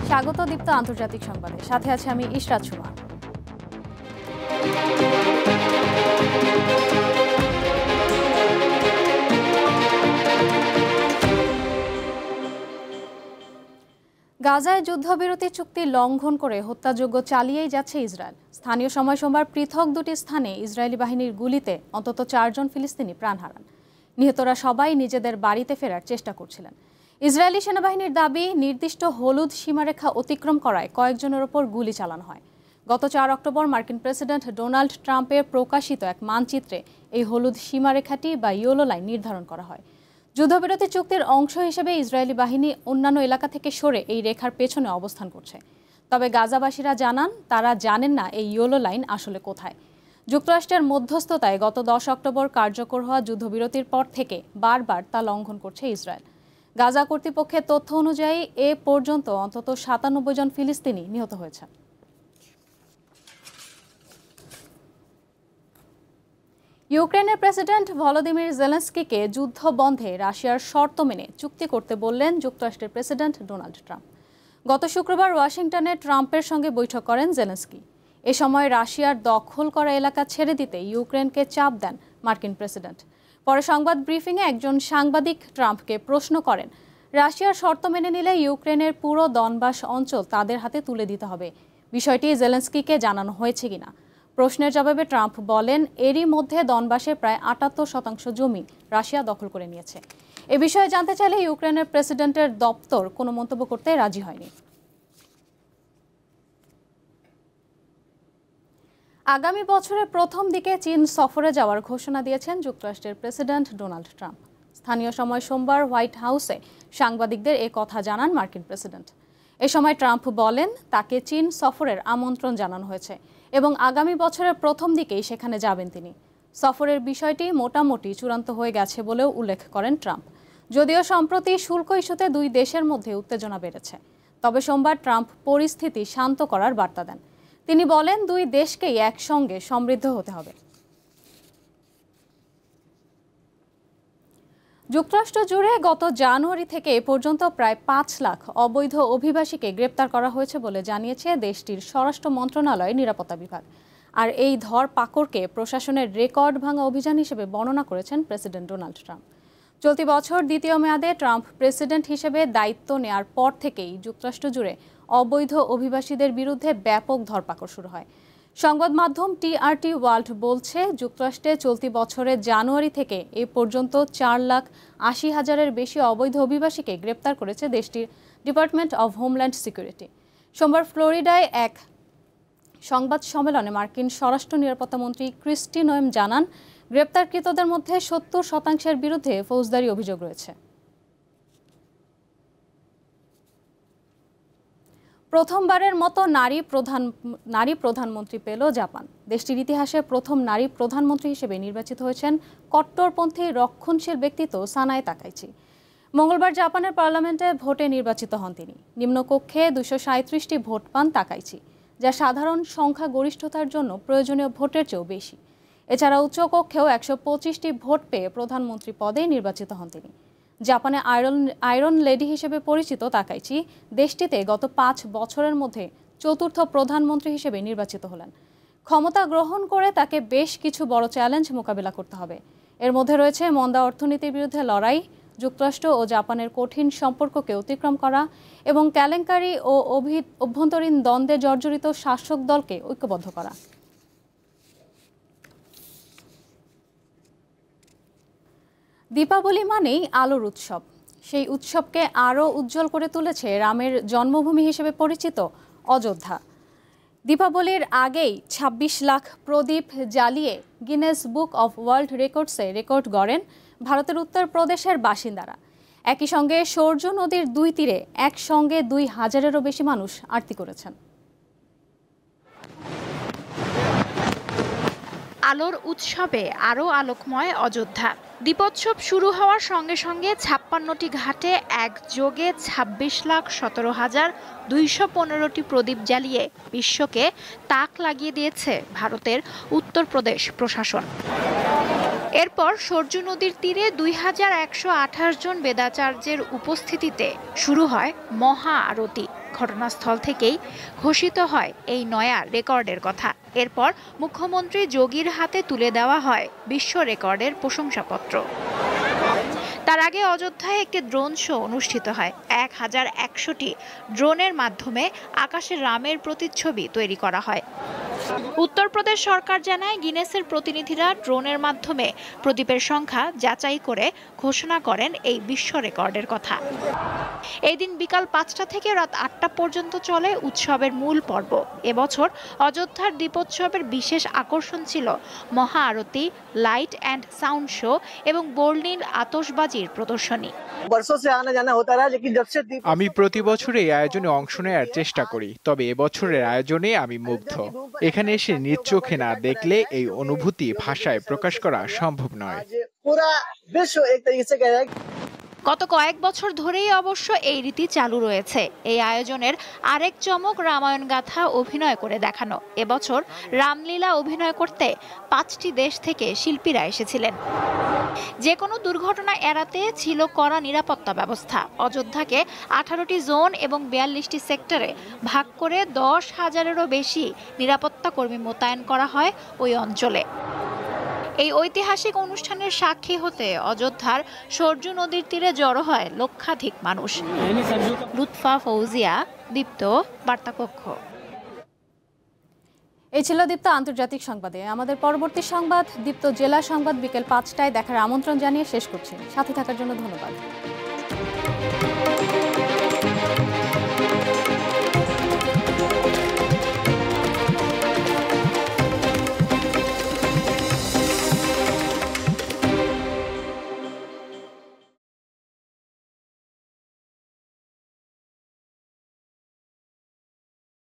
স্বাগত দীপ্ত আন্তর্জাতিক সংবাদে, সাথে আছে আমি ইশরাত সুমা। গাজায় যুদ্ধবিরতি চুক্তি লঙ্ঘন করে হত্যাযজ্ঞ চালিয়েই যাচ্ছে ইসরায়েল। স্থানীয় সময় সোমবার পৃথক দুটি স্থানে ইসরায়েলি বাহিনীর গুলিতে অন্তত 4 জন ফিলিস্তিনি প্রাণ হারান। নিহতরা সবাই নিজেদের বাড়িতে ফেরার চেষ্টা করছিলেন। ইসরায়েলি সেনাবাহিনীর দাবি, নির্দিষ্ট হলুদ সীমারেখা অতিক্রম করায় কয়েকজনের ওপর গুলি চালানো হয়। গত 4 অক্টোবর মার্কিন প্রেসিডেন্ট ডোনাল্ড ট্রাম্পের প্রকাশিত এক মানচিত্রে এই হলুদ সীমারেখাটি বা ইয়েলো লাইন নির্ধারণ করা হয়। যুদ্ধবিরতি চুক্তির অংশ হিসেবে ইসরায়েলি বাহিনী অন্যান্য এলাকা থেকে সরে এই রেখার পেছনে অবস্থান করছে। তবে গাজাবাসীরা জানান, তারা জানেন না এই ইয়েলো লাইন আসলে কোথায়। যুক্তরাষ্ট্রের মধ্যস্থতায় গত 10 অক্টোবর কার্যকর হওয়া যুদ্ধবিরতির পর থেকে বারবার তা লঙ্ঘন করছে ইসরায়েল। গাজা কর্তৃপক্ষের তথ্য অনুযায়ী এ পর্যন্ত অন্তত 97 জন ফিলিস্তিনি নিহত হয়েছে। ইউক্রেনের প্রেসিডেন্ট ভলোদিমির জেলেনস্কিকে যুদ্ধ বন্ধে রাশিয়ার শর্ত মেনে চুক্তি করতে বললেন যুক্তরাষ্ট্রের প্রেসিডেন্ট ডোনাল্ড ট্রাম্প। গত শুক্রবার ওয়াশিংটনে ট্রাম্পের সঙ্গে বৈঠক করেন জেলেনস্কি। এ সময় রাশিয়ার দখল করা এলাকা ছেড়ে দিতে ইউক্রেনকে চাপ দেন মার্কিন প্রেসিডেন্ট। পরে সংবাদ ব্রিফিংয়ে একজন সাংবাদিক ট্রাম্পকে প্রশ্ন করেন, রাশিয়ার শর্ত মেনে নিলে ইউক্রেনের পুরো দনবাস অঞ্চল তাদের হাতে তুলে দিতে হবে। বিষয়টি জেলেনস্কিকে জানানো হয়েছে কিনা। প্রশ্নের জবাবে ট্রাম্প বলেন, এরই মধ্যে দনবাসের প্রায় 78% জমি রাশিয়া দখল করে নিয়েছে। এ বিষয়ে জানতে চাইলে ইউক্রেনের প্রেসিডেন্টের দপ্তর কোনো মন্তব্য করতে রাজি হয়নি। আগামী বছরের প্রথম দিকে চীন সফরে যাওয়ার ঘোষণা দিয়েছেন যুক্তরাষ্ট্রের প্রেসিডেন্ট ডোনাল্ড ট্রাম্প। স্থানীয় সময় সোমবার হোয়াইট হাউসে সাংবাদিকদের এ কথা জানান মার্কিন প্রেসিডেন্ট। এ সময় ট্রাম্প বলেন, তাকে চীন সফরের আমন্ত্রণ জানানো হয়েছে এবং আগামী বছরের প্রথম দিকেই সেখানে যাবেন তিনি। সফরের বিষয়টি মোটামুটি চূড়ান্ত হয়ে গেছে বলেও উল্লেখ করেন ট্রাম্প। যদিও সম্প্রতি শুল্ক ইস্যুতে দুই দেশের মধ্যে উত্তেজনা বেড়েছে, তবে সোমবার ট্রাম্প পরিস্থিতি শান্ত করার বার্তা দেন। তিনি বলেন, দুই দেশকেই একসঙ্গে সমৃদ্ধ হতে হবে। যুক্তরাষ্ট্র জুড়ে গত জানুয়ারি থেকে এ পর্যন্ত প্রায় 5 লাখ অবৈধ অভিবাসীকে গ্রেপ্তার করা হয়েছে বলে জানিয়েছে দেশটির স্বরাষ্ট্র মন্ত্রণালয়ের নিরাপত্তা বিভাগ। আর এই ধরপাকড়কে প্রশাসনের রেকর্ড ভাঙা অভিযান হিসেবে বর্ণনা করেছেন প্রেসিডেন্ট ডোনাল্ড ট্রাম্প। চলতি বছর দ্বিতীয় মেয়াদে ট্রাম্প প্রেসিডেন্ট হিসেবে দায়িত্ব নেয়ার পর থেকেই যুক্তরাষ্ট্র জুড়ে অবৈধ অভিবাসীদের বিরুদ্ধে ব্যাপক ধরপাকড় শুরু হয়। সংবাদ মাধ্যম টিআরটি ওয়ার্ল্ড বলছে, যুক্তরাষ্ট্রে চলতি বছরের জানুয়ারি থেকে এ পর্যন্ত 4,80,000-এর বেশি অবৈধ অভিবাসীকে গ্রেপ্তার করেছে দেশটির ডিপার্টমেন্ট অব হোমল্যান্ড সিকিউরিটি। সোমবার ফ্লোরিডায় এক সংবাদ সম্মেলনে মার্কিন স্বরাষ্ট্র নিরাপত্তা মন্ত্রী ক্রিস্টি নোয়েম জানান, গ্রেপ্তারকৃতদের মধ্যে 70%-এর বিরুদ্ধে ফৌজদারি অভিযোগ রয়েছে। প্রথমবারের মতো নারী প্রধানমন্ত্রী পেল জাপান। দেশটির ইতিহাসে প্রথম নারী প্রধানমন্ত্রী হিসেবে নির্বাচিত হয়েছেন কট্টরপন্থী রক্ষণশীল ব্যক্তিত্ব সানায়ে তাকাইচি। মঙ্গলবার জাপানের পার্লামেন্টে ভোটে নির্বাচিত হন তিনি। নিম্নকক্ষে 237টি ভোট পান তাকাইচি, যা সাধারণ সংখ্যাগরিষ্ঠতার জন্য প্রয়োজনীয় ভোটের চেয়েও বেশি। এছাড়া উচ্চকক্ষেও 125টি ভোট পেয়ে প্রধানমন্ত্রী পদে নির্বাচিত হন তিনি। জাপানে আয়রন লেডি হিসেবে পরিচিত তাকাইচি দেশটিতে গত 5 বছরের মধ্যে চতুর্থ প্রধানমন্ত্রী হিসেবে নির্বাচিত হলেন। ক্ষমতা গ্রহণ করে তাকে বেশ কিছু বড় চ্যালেঞ্জ মোকাবিলা করতে হবে। এর মধ্যে রয়েছে মন্দা অর্থনীতির বিরুদ্ধে লড়াই, যুক্তরাষ্ট্র ও জাপানের কঠিন সম্পর্ককে অতিক্রম করা এবং কেলেঙ্কারি ও অভ্যন্তরীণ দ্বন্দ্বে জর্জরিত শাসক দলকে ঐক্যবদ্ধ করা। দীপাবলি মানেই আলোর উৎসব। সেই উৎসবকে আরও উজ্জ্বল করে তুলেছে রামের জন্মভূমি হিসেবে পরিচিত অযোধ্যা। দীপাবলির আগেই 26 লাখ প্রদীপ জ্বালিয়ে গিনেস বুক অফ ওয়ার্ল্ড রেকর্ডসে রেকর্ড গড়েন ভারতের উত্তরপ্রদেশের বাসিন্দারা। একই সঙ্গে সূর্য নদীর 2 তীরে একসঙ্গে 2000-এরও বেশি মানুষ আরতি করেছেন। আলোর উৎসবে আরও আলোকময় অযোধ্যা। দীপোৎসব শুরু হওয়ার সঙ্গে সঙ্গে 56টি ঘাটে একযোগে 26,17,215টি প্রদীপ জ্বালিয়ে বিশ্বকে তাক লাগিয়ে দিয়েছে ভারতের উত্তরপ্রদেশ প্রশাসন। এরপর সরজু নদীর তীরে 2128 জন বেদাচার্যের উপস্থিতিতে শুরু হয় মহা আরতি। ঘটনাস্থল থেকেই ঘোষিত হয় এই নয়া রেকর্ডের কথা। এরপর মুখ্যমন্ত্রী যোগীর হাতে তুলে দেওয়া হয় বিশ্ব রেকর্ডের প্রশংসাপত্র। তার আগে অযোধ্যায় একটি ড্রোন শো অনুষ্ঠিত হয়। 1100টি ড্রোনের মাধ্যমে আকাশে রামের প্রতিচ্ছবি তৈরি করা হয়। উত্তরপ্রদেশ সরকার জানায়, গিনেসের প্রতিনিধিরা ড্রোনের মাধ্যমে প্রদীপের সংখ্যা যাচাই করে ঘোষণা করেন এই বিশ্ব রেকর্ডের কথা। এই দিন বিকাল 5টা থেকে রাত 8টা পর্যন্ত চলে উৎসবের মূল পর্ব। এবছর অযোধ্যার দীপোৎসবের বিশেষ আকর্ষণ ছিল মহা আরতি, লাইট অ্যান্ড সাউন্ড শো এবং বর্ণিল আতশবাজির প্রদর্শনী। আমি প্রতি বছর এই আয়োজনে অংশ নেওয়ার চেষ্টা করি, তবে এবছরের আয়োজনে আমি মুগ্ধ। এখানে এসে নিজ চোখে না দেখলে এই অনুভূতি ভাষায় প্রকাশ করা সম্ভব নয়। গত কয়েক বছর ধরেই অবশ্য এই রীতি চালু রয়েছে। এই আয়োজনের আরেক চমক রামায়ণ গাথা অভিনয় করে দেখানো। এবছর রামলীলা অভিনয় করতে 5টি দেশ থেকে শিল্পীরা এসেছিলেন। যে কোনো দুর্ঘটনা এড়াতে ছিল কড়া নিরাপত্তা ব্যবস্থা। অযোধ্যাকে 18টি জোন এবং 42টি সেক্টরে ভাগ করে 10,000-এরও বেশি নিরাপত্তা কর্মী মোতায়েন করা হয় ওই অঞ্চলে। এই ঐতিহাসিক অনুষ্ঠানের সাক্ষী হতে অযোধ্যার সরজু নদীর তীরে জড়ো হয় লক্ষাধিক মানুষ। লুৎফা ফৌজিয়া, দীপ্ত, বার্তাকক্ষ। এই ছিল দীপ্ত আন্তর্জাতিক সংবাদে। আমাদের পরবর্তী সংবাদ দীপ্ত জেলা সংবাদ বিকেল 5টায় দেখার আমন্ত্রণ জানিয়ে শেষ করছি। সাথে থাকার জন্য ধন্যবাদ।